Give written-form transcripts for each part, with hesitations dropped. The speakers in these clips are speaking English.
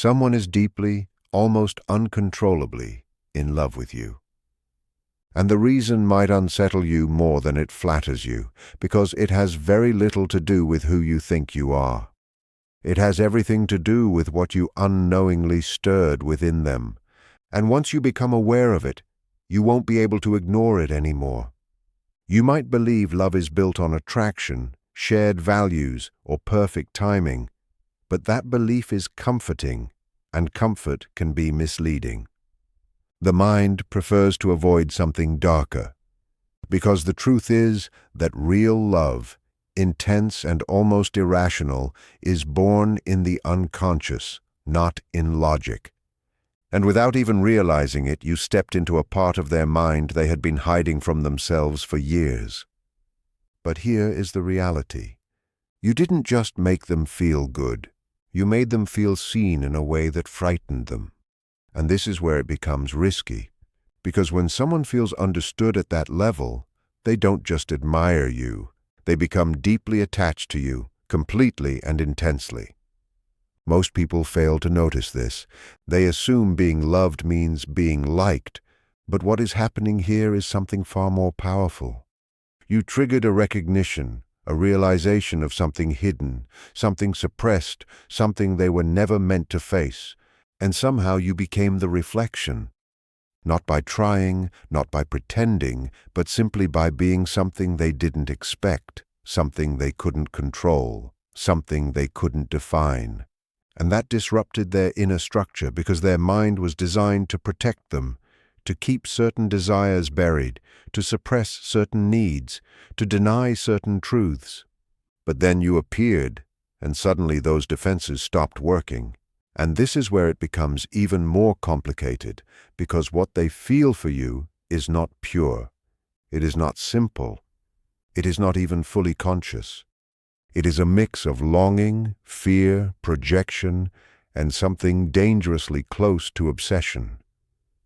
Someone is deeply, almost uncontrollably, in love with you. And the reason might unsettle you more than it flatters you, because it has very little to do with who you think you are. It has everything to do with what you unknowingly stirred within them. And once you become aware of it, you won't be able to ignore it anymore. You might believe love is built on attraction, shared values, or perfect timing, but that belief is comforting, and comfort can be misleading. The mind prefers to avoid something darker, because the truth is that real love, intense and almost irrational, is born in the unconscious, not in logic. And without even realizing it, you stepped into a part of their mind they had been hiding from themselves for years. But here is the reality. You didn't just make them feel good. You made them feel seen in a way that frightened them. And this is where it becomes risky, because when someone feels understood at that level, they don't just admire you, they become deeply attached to you, completely and intensely. Most people fail to notice this. They assume being loved means being liked, but what is happening here is something far more powerful. You triggered a recognition, a realization of something hidden, something suppressed, something they were never meant to face. And somehow you became the reflection, not by trying, not by pretending, but simply by being something they didn't expect, something they couldn't control, something they couldn't define. And that disrupted their inner structure because their mind was designed to protect them, to keep certain desires buried, to suppress certain needs, to deny certain truths. But then you appeared, and suddenly those defenses stopped working. And this is where it becomes even more complicated, because what they feel for you is not pure. It is not simple. It is not even fully conscious. It is a mix of longing, fear, projection, and something dangerously close to obsession.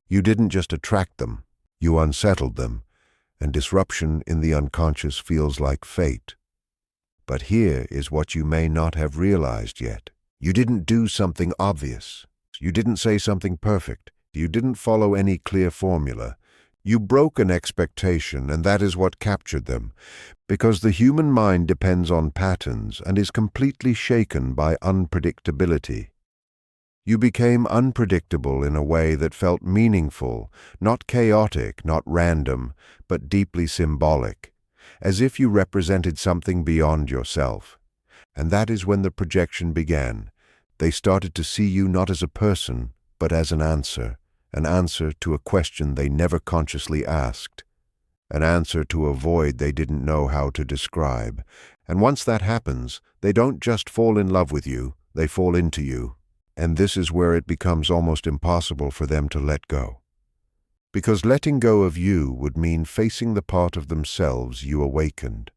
You didn't just attract them, you unsettled them, and disruption in the unconscious feels like fate. But here is what you may not have realized yet. You didn't do something obvious. You didn't say something perfect. You didn't follow any clear formula. You broke an expectation, and that is what captured them, because the human mind depends on patterns and is completely shaken by unpredictability. You became unpredictable in a way that felt meaningful, not chaotic, not random, but deeply symbolic, as if you represented something beyond yourself. And that is when the projection began. They started to see you not as a person, but as an answer to a question they never consciously asked, an answer to a void they didn't know how to describe. And once that happens, they don't just fall in love with you, they fall into you. And this is where it becomes almost impossible for them to let go. Because letting go of you would mean facing the part of themselves you awakened.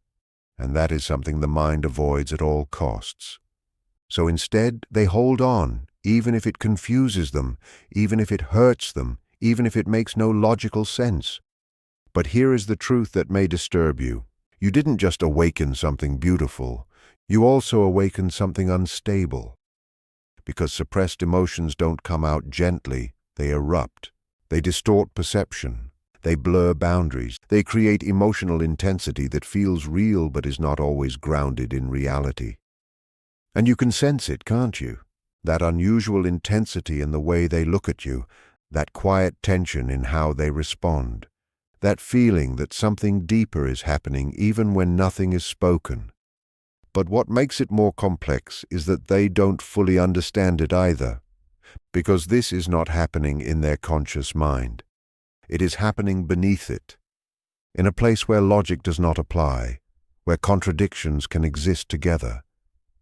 And that is something the mind avoids at all costs. So instead, they hold on, even if it confuses them, even if it hurts them, even if it makes no logical sense. But here is the truth that may disturb you. You didn't just awaken something beautiful, you also awakened something unstable. Because suppressed emotions don't come out gently, they erupt. They distort perception. They blur boundaries. They create emotional intensity that feels real but is not always grounded in reality. And you can sense it, can't you? That unusual intensity in the way they look at you, that quiet tension in how they respond, that feeling that something deeper is happening even when nothing is spoken. But what makes it more complex is that they don't fully understand it either, because this is not happening in their conscious mind. It is happening beneath it, in a place where logic does not apply, where contradictions can exist together,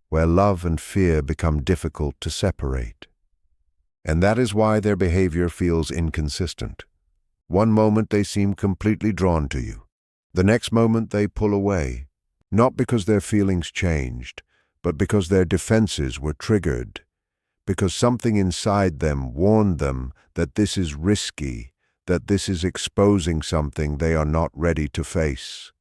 where love and fear become difficult to separate. And that is why their behavior feels inconsistent. One moment they seem completely drawn to you. The next moment they pull away, not because their feelings changed, but because their defenses were triggered, because something inside them warned them that this is risky, that this is exposing something they are not ready to face.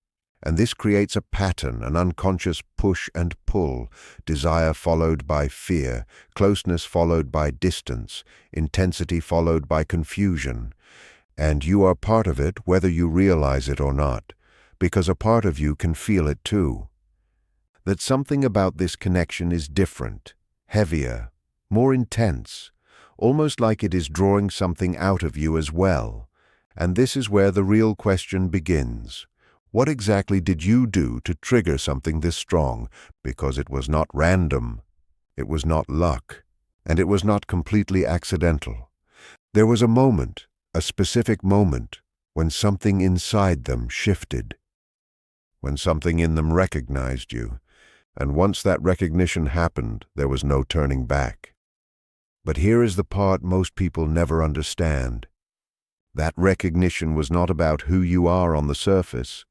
And this creates a pattern, an unconscious push and pull, desire followed by fear, closeness followed by distance, intensity followed by confusion. And you are part of it whether you realize it or not, because a part of you can feel it too. That something about this connection is different, heavier, more intense, almost like it is drawing something out of you as well. And this is where the real question begins. What exactly did you do to trigger something this strong? Because it was not random, it was not luck, and it was not completely accidental. There was a moment, a specific moment, when something inside them shifted, when something in them recognized you, and once that recognition happened, there was no turning back. But here is the part most people never understand. That recognition was not about who you are on the surface.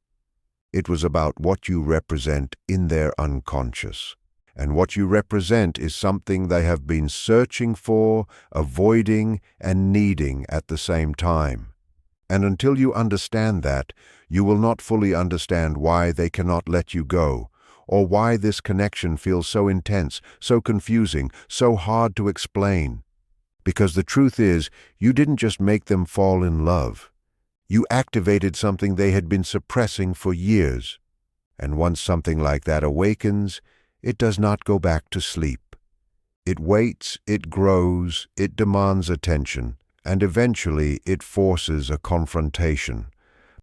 It was about what you represent in their unconscious. And what you represent is something they have been searching for, avoiding, and needing at the same time. And until you understand that, you will not fully understand why they cannot let you go, or why this connection feels so intense, so confusing, so hard to explain. Because the truth is, you didn't just make them fall in love. You activated something they had been suppressing for years. And once something like that awakens, it does not go back to sleep. It waits, it grows, it demands attention, and eventually it forces a confrontation.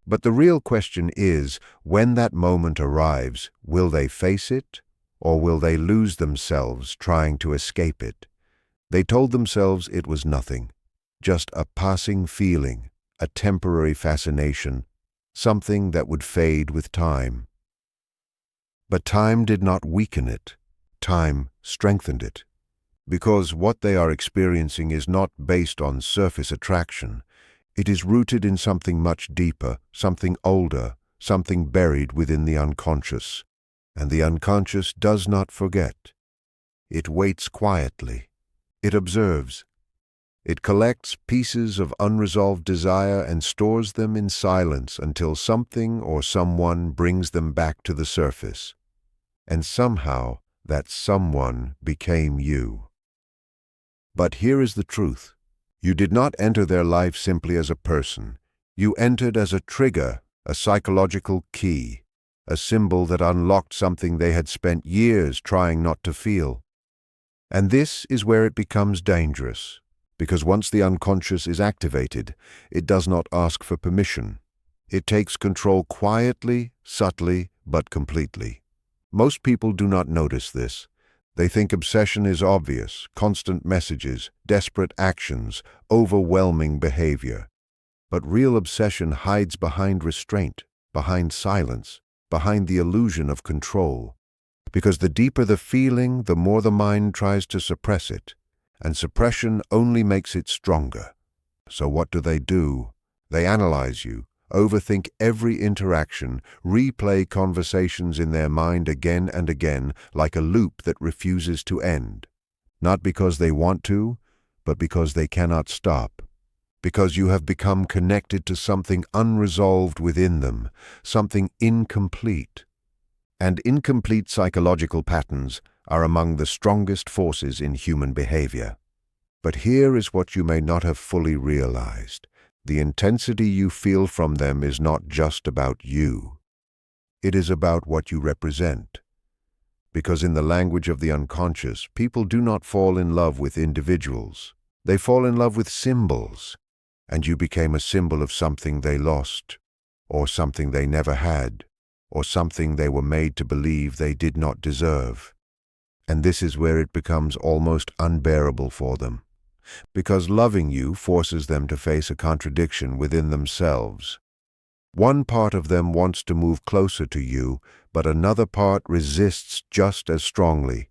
But the real question is, when that moment arrives, will they face it, or will they lose themselves trying to escape it? They told themselves it was nothing, just a passing feeling, a temporary fascination, something that would fade with time. But time did not weaken it. Time strengthened it. Because what they are experiencing is not based on surface attraction. It is rooted in something much deeper, something older, something buried within the unconscious. And the unconscious does not forget. It waits quietly. It observes. It collects pieces of unresolved desire and stores them in silence until something or someone brings them back to the surface. And somehow that someone became you. But here is the truth. You did not enter their life simply as a person. You entered as a trigger, a psychological key, a symbol that unlocked something they had spent years trying not to feel. And this is where it becomes dangerous, because once the unconscious is activated, it does not ask for permission. It takes control quietly, subtly, but completely. Most people do not notice this. They think obsession is obvious, constant messages, desperate actions, overwhelming behavior. But real obsession hides behind restraint, behind silence, behind the illusion of control. Because the deeper the feeling, the more the mind tries to suppress it, and suppression only makes it stronger. So what do? They analyze you, overthink every interaction, replay conversations in their mind again and again like a loop that refuses to end. Not because they want to, but because they cannot stop. Because you have become connected to something unresolved within them, something incomplete. And incomplete psychological patterns are among the strongest forces in human behavior. But here is what you may not have fully realized. The intensity you feel from them is not just about you. It is about what you represent. Because in the language of the unconscious, people do not fall in love with individuals. They fall in love with symbols. And you became a symbol of something they lost, or something they never had, or something they were made to believe they did not deserve. And this is where it becomes almost unbearable for them. Because loving you forces them to face a contradiction within themselves. One part of them wants to move closer to you, but another part resists just as strongly.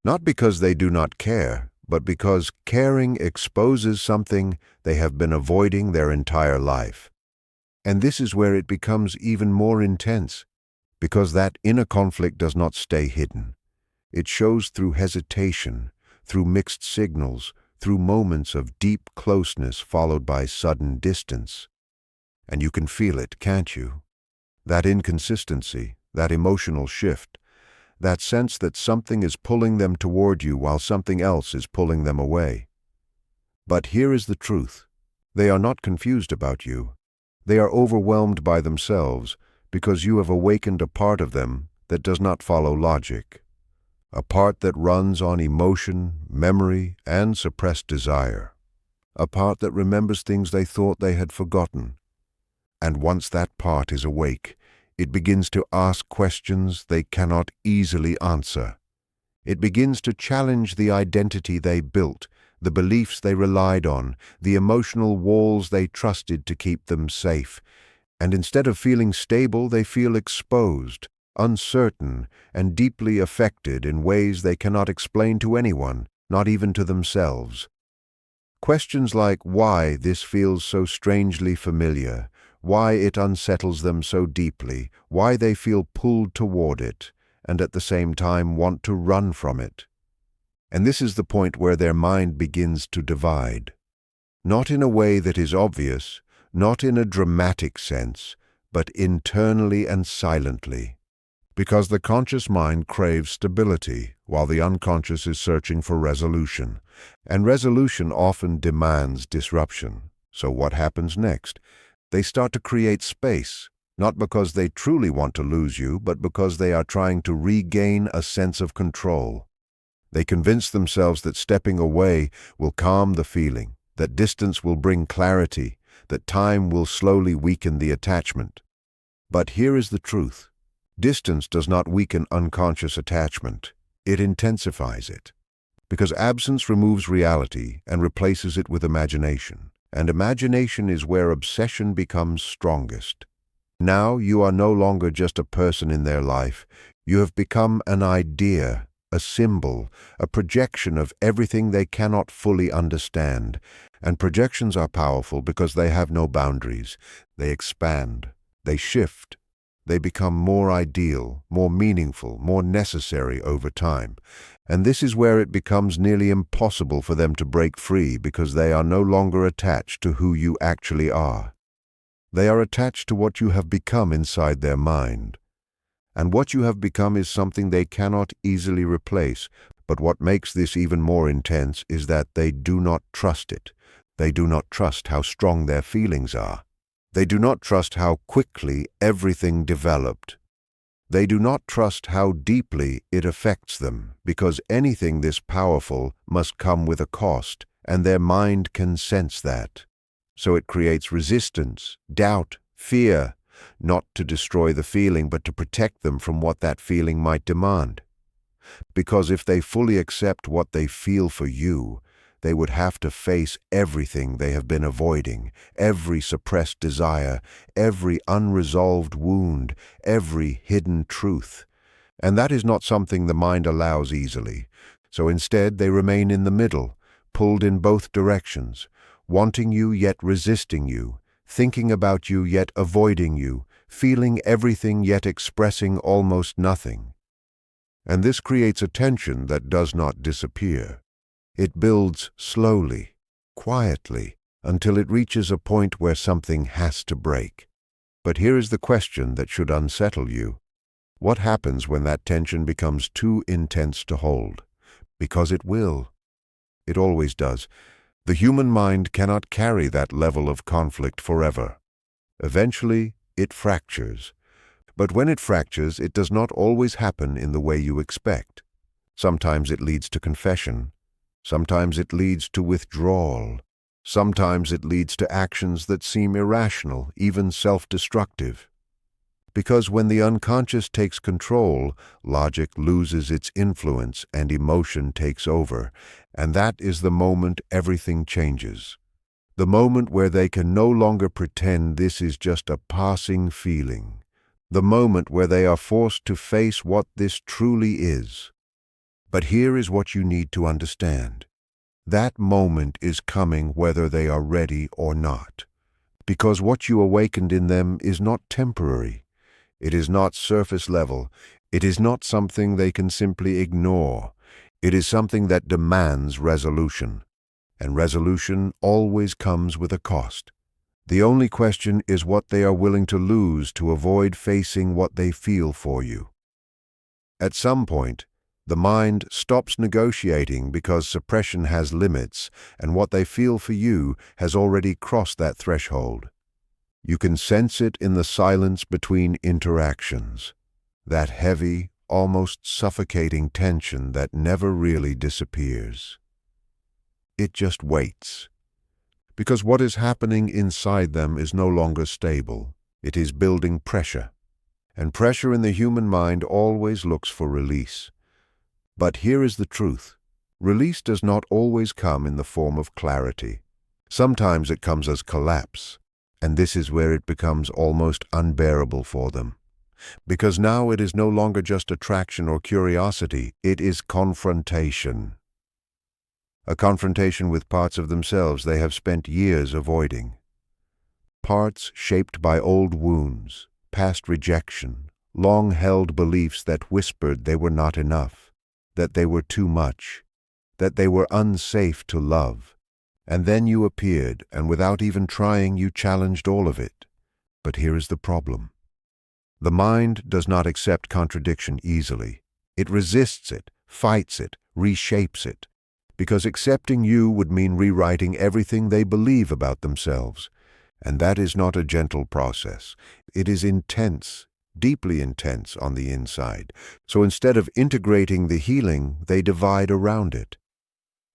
Not because they do not care, but because caring exposes something they have been avoiding their entire life. And this is where it becomes even more intense, because that inner conflict does not stay hidden. It shows through hesitation, through mixed signals, through moments of deep closeness followed by sudden distance. And you can feel it, can't you? That inconsistency, that emotional shift, that sense that something is pulling them toward you while something else is pulling them away. But here is the truth. They are not confused about you. They are overwhelmed by themselves because you have awakened a part of them that does not follow logic, a part that runs on emotion, memory, and suppressed desire, a part that remembers things they thought they had forgotten. And once that part is awake, it begins to ask questions they cannot easily answer. It begins to challenge the identity they built, the beliefs they relied on, the emotional walls they trusted to keep them safe. And instead of feeling stable, they feel exposed, uncertain, and deeply affected in ways they cannot explain to anyone, not even to themselves. Questions like why this feels so strangely familiar, why it unsettles them so deeply, why they feel pulled toward it, and at the same time want to run from it. And this is the point where their mind begins to divide. Not in a way that is obvious, not in a dramatic sense, but internally and silently. Because the conscious mind craves stability, while the unconscious is searching for resolution. And resolution often demands disruption. So what happens next? They start to create space, not because they truly want to lose you, but because they are trying to regain a sense of control. They convince themselves that stepping away will calm the feeling, that distance will bring clarity, that time will slowly weaken the attachment. But here is the truth. Distance does not weaken unconscious attachment. It intensifies it. Because absence removes reality and replaces it with imagination. And imagination is where obsession becomes strongest. Now you are no longer just a person in their life. You have become an idea, a symbol, a projection of everything they cannot fully understand. And projections are powerful because they have no boundaries. They expand. They shift. They become more ideal, more meaningful, more necessary over time. And this is where it becomes nearly impossible for them to break free because they are no longer attached to who you actually are. They are attached to what you have become inside their mind. And what you have become is something they cannot easily replace. But what makes this even more intense is that they do not trust it. They do not trust how strong their feelings are. They do not trust how quickly everything developed. They do not trust how deeply it affects them, because anything this powerful must come with a cost, and their mind can sense that. So it creates resistance, doubt, fear, not to destroy the feeling, but to protect them from what that feeling might demand. Because if they fully accept what they feel for you, they would have to face everything they have been avoiding, every suppressed desire, every unresolved wound, every hidden truth. And that is not something the mind allows easily. So instead they remain in the middle, pulled in both directions, wanting you yet resisting you, thinking about you yet avoiding you, feeling everything yet expressing almost nothing. And this creates a tension that does not disappear. It builds slowly, quietly, until it reaches a point where something has to break. But here is the question that should unsettle you. What happens when that tension becomes too intense to hold? Because it will. It always does. The human mind cannot carry that level of conflict forever. Eventually, it fractures. But when it fractures, it does not always happen in the way you expect. Sometimes it leads to confession. Sometimes it leads to withdrawal. Sometimes it leads to actions that seem irrational, even self-destructive. Because when the unconscious takes control, logic loses its influence and emotion takes over, and that is the moment everything changes. The moment where they can no longer pretend this is just a passing feeling. The moment where they are forced to face what this truly is. But here is what you need to understand. That moment is coming whether they are ready or not. Because what you awakened in them is not temporary. It is not surface level. It is not something they can simply ignore. It is something that demands resolution. And resolution always comes with a cost. The only question is what they are willing to lose to avoid facing what they feel for you. At some point, the mind stops negotiating because suppression has limits, and what they feel for you has already crossed that threshold. You can sense it in the silence between interactions, that heavy, almost suffocating tension that never really disappears. It just waits. Because what is happening inside them is no longer stable. It is building pressure. And pressure in the human mind always looks for release. But here is the truth. Release does not always come in the form of clarity. Sometimes it comes as collapse, and this is where it becomes almost unbearable for them. Because now it is no longer just attraction or curiosity, it is confrontation. A confrontation with parts of themselves they have spent years avoiding. Parts shaped by old wounds, past rejection, long-held beliefs that whispered they were not enough, that they were too much, that they were unsafe to love. And then you appeared, and without even trying, you challenged all of it. But here is the problem. The mind does not accept contradiction easily. It resists it, fights it, reshapes it. Because accepting you would mean rewriting everything they believe about themselves. And that is not a gentle process. It is intense, deeply intense on the inside. So instead of integrating the healing, they divide around it.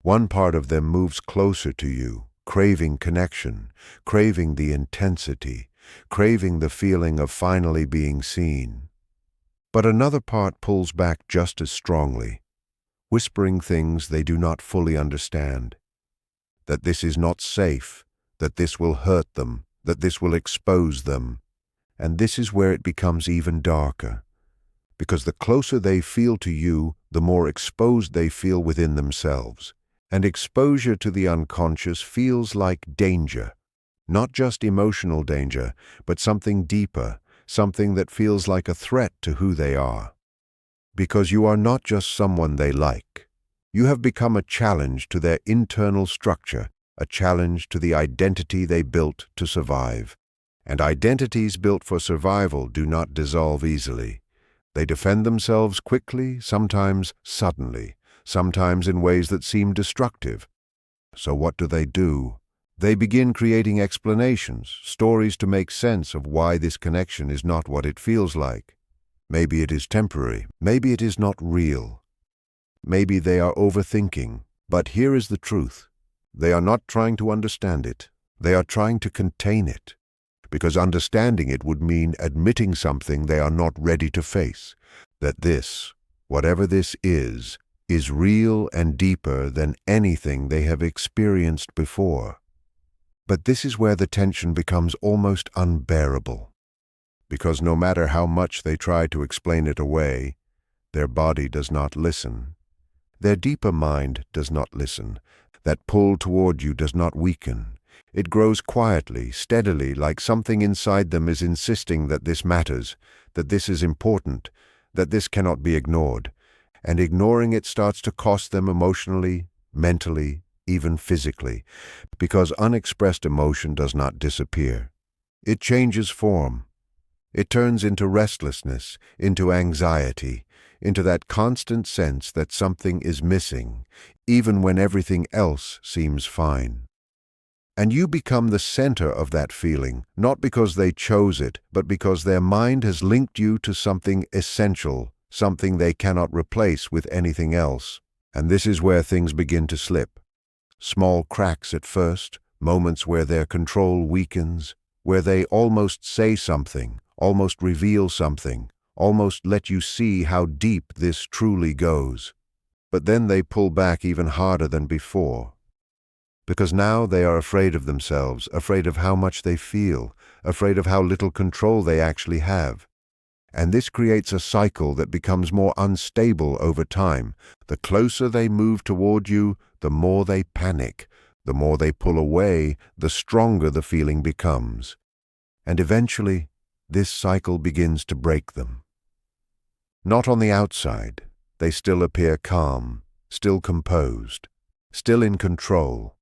One part of them moves closer to you, craving connection, craving the intensity, craving the feeling of finally being seen. But another part pulls back just as strongly, whispering things they do not fully understand. That this is not safe, that this will hurt them, that this will expose them. And this is where it becomes even darker. Because the closer they feel to you, the more exposed they feel within themselves. And exposure to the unconscious feels like danger. Not just emotional danger, but something deeper, something that feels like a threat to who they are. Because you are not just someone they like. You have become a challenge to their internal structure, a challenge to the identity they built to survive. And identities built for survival do not dissolve easily. They defend themselves quickly, sometimes suddenly, sometimes in ways that seem destructive. So what do? They begin creating explanations, stories to make sense of why this connection is not what it feels like. Maybe it is temporary. Maybe it is not real. Maybe they are overthinking. But here is the truth. They are not trying to understand it. They are trying to contain it. Because understanding it would mean admitting something they are not ready to face. That this, whatever this is real and deeper than anything they have experienced before. But this is where the tension becomes almost unbearable. Because no matter how much they try to explain it away, their body does not listen. Their deeper mind does not listen. That pull toward you does not weaken. It grows quietly, steadily, like something inside them is insisting that this matters, that this is important, that this cannot be ignored. And ignoring it starts to cost them emotionally, mentally, even physically, because unexpressed emotion does not disappear. It changes form. It turns into restlessness, into anxiety, into that constant sense that something is missing, even when everything else seems fine. And you become the center of that feeling, not because they chose it, but because their mind has linked you to something essential, something they cannot replace with anything else. And this is where things begin to slip. Small cracks at first, moments where their control weakens, where they almost say something, almost reveal something, almost let you see how deep this truly goes. But then they pull back even harder than before. Because now they are afraid of themselves, afraid of how much they feel, afraid of how little control they actually have. And this creates a cycle that becomes more unstable over time. The closer they move toward you, the more they panic. The more they pull away, the stronger the feeling becomes. And eventually, this cycle begins to break them. Not on the outside. They still appear calm, still composed, still in control.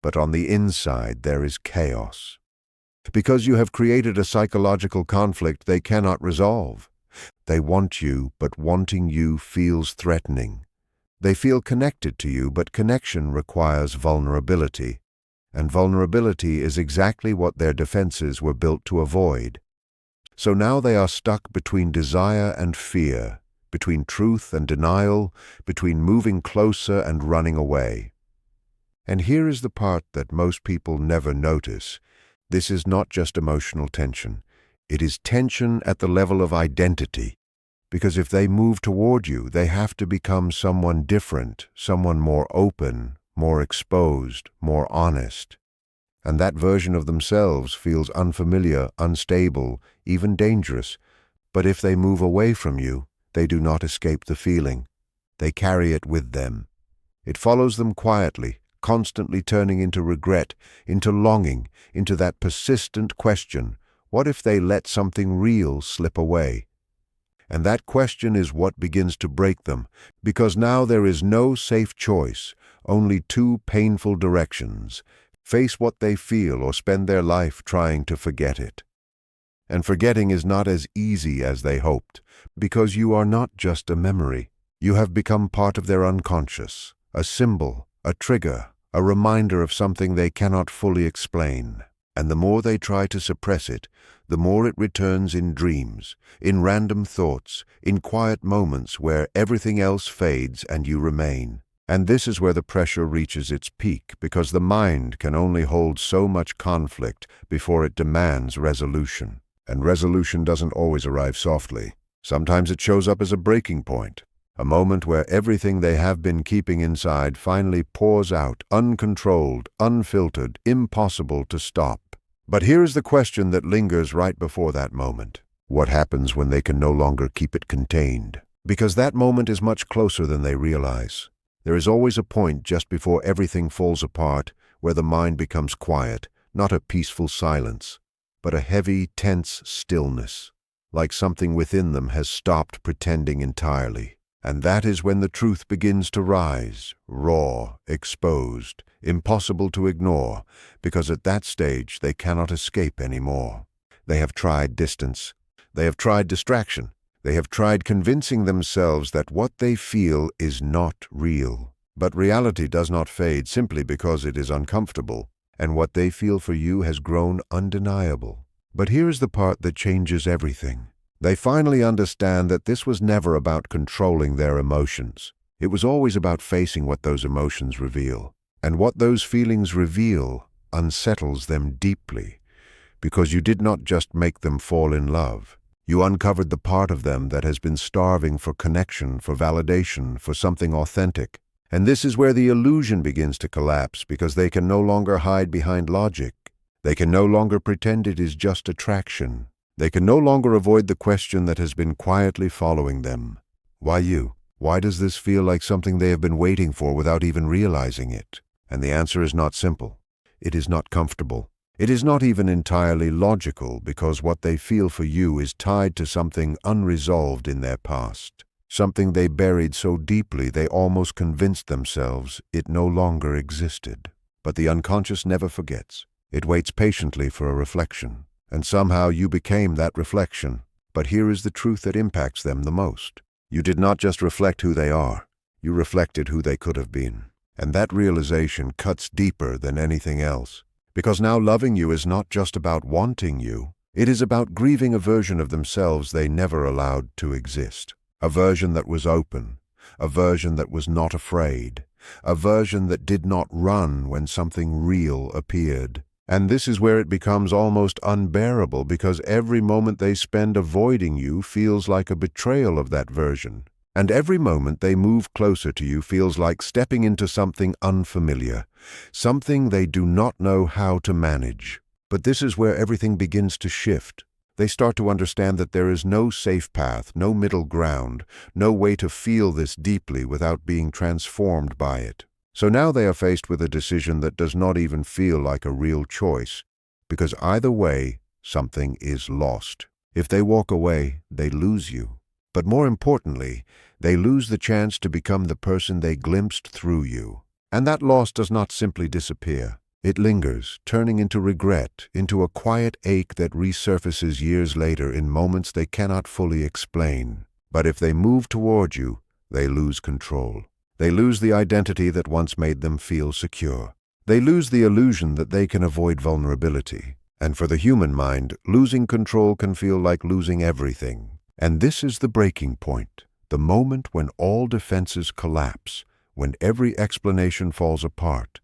But on the inside there is chaos. because you have created a psychological conflict they cannot resolve. They want you, but wanting you feels threatening. They feel connected to you, but connection requires vulnerability. And vulnerability is exactly what their defenses were built to avoid. So now they are stuck between desire and fear, between truth and denial, between moving closer and running away. And here is the part that most people never notice. This is not just emotional tension. It is tension at the level of identity. Because if they move toward you, they have to become someone different, someone more open, more exposed, more honest. And that version of themselves feels unfamiliar, unstable, even dangerous. But if they move away from you, they do not escape the feeling. They carry it with them. It follows them quietly, constantly turning into regret, into longing, into that persistent question, what if they let something real slip away? And that question is what begins to break them, because now there is no safe choice, only two painful directions: face what they feel or spend their life trying to forget it. And forgetting is not as easy as they hoped, because you are not just a memory. You have become part of their unconscious, a symbol, a trigger, a reminder of something they cannot fully explain. And the more they try to suppress it, the more it returns in dreams, in random thoughts, in quiet moments where everything else fades and you remain. And this is where the pressure reaches its peak, because the mind can only hold so much conflict before it demands resolution. And resolution doesn't always arrive softly. Sometimes it shows up as a breaking point, a moment where everything they have been keeping inside finally pours out, uncontrolled, unfiltered, impossible to stop. But here is the question that lingers right before that moment. What happens when they can no longer keep it contained? Because that moment is much closer than they realize. There is always a point just before everything falls apart where the mind becomes quiet, not a peaceful silence, but a heavy, tense stillness, like something within them has stopped pretending entirely. And that is when the truth begins to rise, raw, exposed, impossible to ignore, because at that stage they cannot escape anymore. They have tried distance. They have tried distraction. They have tried convincing themselves that what they feel is not real. But reality does not fade simply because it is uncomfortable, and what they feel for you has grown undeniable. But here is the part that changes everything. They finally understand that this was never about controlling their emotions. It was always about facing what those emotions reveal. And what those feelings reveal unsettles them deeply, because you did not just make them fall in love. You uncovered the part of them that has been starving for connection, for validation, for something authentic. And this is where the illusion begins to collapse, because they can no longer hide behind logic. They can no longer pretend it is just attraction. They can no longer avoid the question that has been quietly following them. Why you? Why does this feel like something they have been waiting for without even realizing it? And the answer is not simple. It is not comfortable. It is not even entirely logical, because what they feel for you is tied to something unresolved in their past, something they buried so deeply they almost convinced themselves it no longer existed. But the unconscious never forgets. It waits patiently for a reflection. And somehow you became that reflection. But here is the truth that impacts them the most. You did not just reflect who they are. You reflected who they could have been. And that realization cuts deeper than anything else. Because now loving you is not just about wanting you. It is about grieving a version of themselves they never allowed to exist. A version that was open. A version that was not afraid. A version that did not run when something real appeared. And this is where it becomes almost unbearable, because every moment they spend avoiding you feels like a betrayal of that version. And every moment they move closer to you feels like stepping into something unfamiliar, something they do not know how to manage. But this is where everything begins to shift. They start to understand that there is no safe path, no middle ground, no way to feel this deeply without being transformed by it. So now they are faced with a decision that does not even feel like a real choice, because either way, something is lost. If they walk away, they lose you. But more importantly, they lose the chance to become the person they glimpsed through you. And that loss does not simply disappear. It lingers, turning into regret, into a quiet ache that resurfaces years later in moments they cannot fully explain. But if they move toward you, they lose control. They lose the identity that once made them feel secure. They lose the illusion that they can avoid vulnerability. And for the human mind, losing control can feel like losing everything. And this is the breaking point, the moment when all defenses collapse, when every explanation falls apart,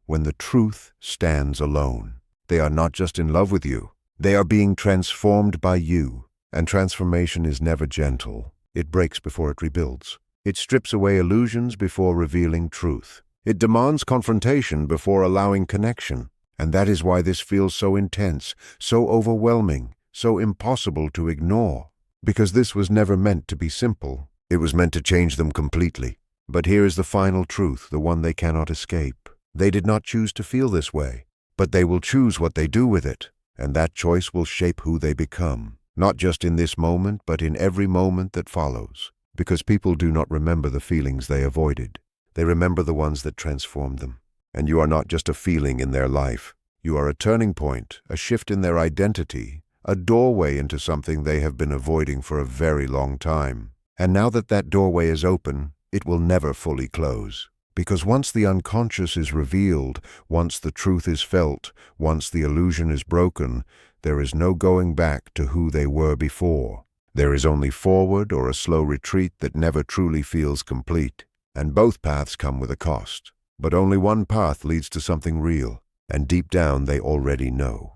when the truth stands alone. They are not just in love with you. They are being transformed by you. And transformation is never gentle. It breaks before it rebuilds. It strips away illusions before revealing truth. It demands confrontation before allowing connection. And that is why this feels so intense, so overwhelming, so impossible to ignore. Because this was never meant to be simple. It was meant to change them completely. But here is the final truth, the one they cannot escape. They did not choose to feel this way, but they will choose what they do with it, and that choice will shape who they become, not just in this moment, but in every moment that follows. Because people do not remember the feelings they avoided. They remember the ones that transformed them. And you are not just a feeling in their life. You are a turning point, a shift in their identity, a doorway into something they have been avoiding for a very long time. And now that that doorway is open, it will never fully close. Because once the unconscious is revealed, once the truth is felt, once the illusion is broken, there is no going back to who they were before. There is only forward or a slow retreat that never truly feels complete. And both paths come with a cost. But only one path leads to something real, and deep down they already know.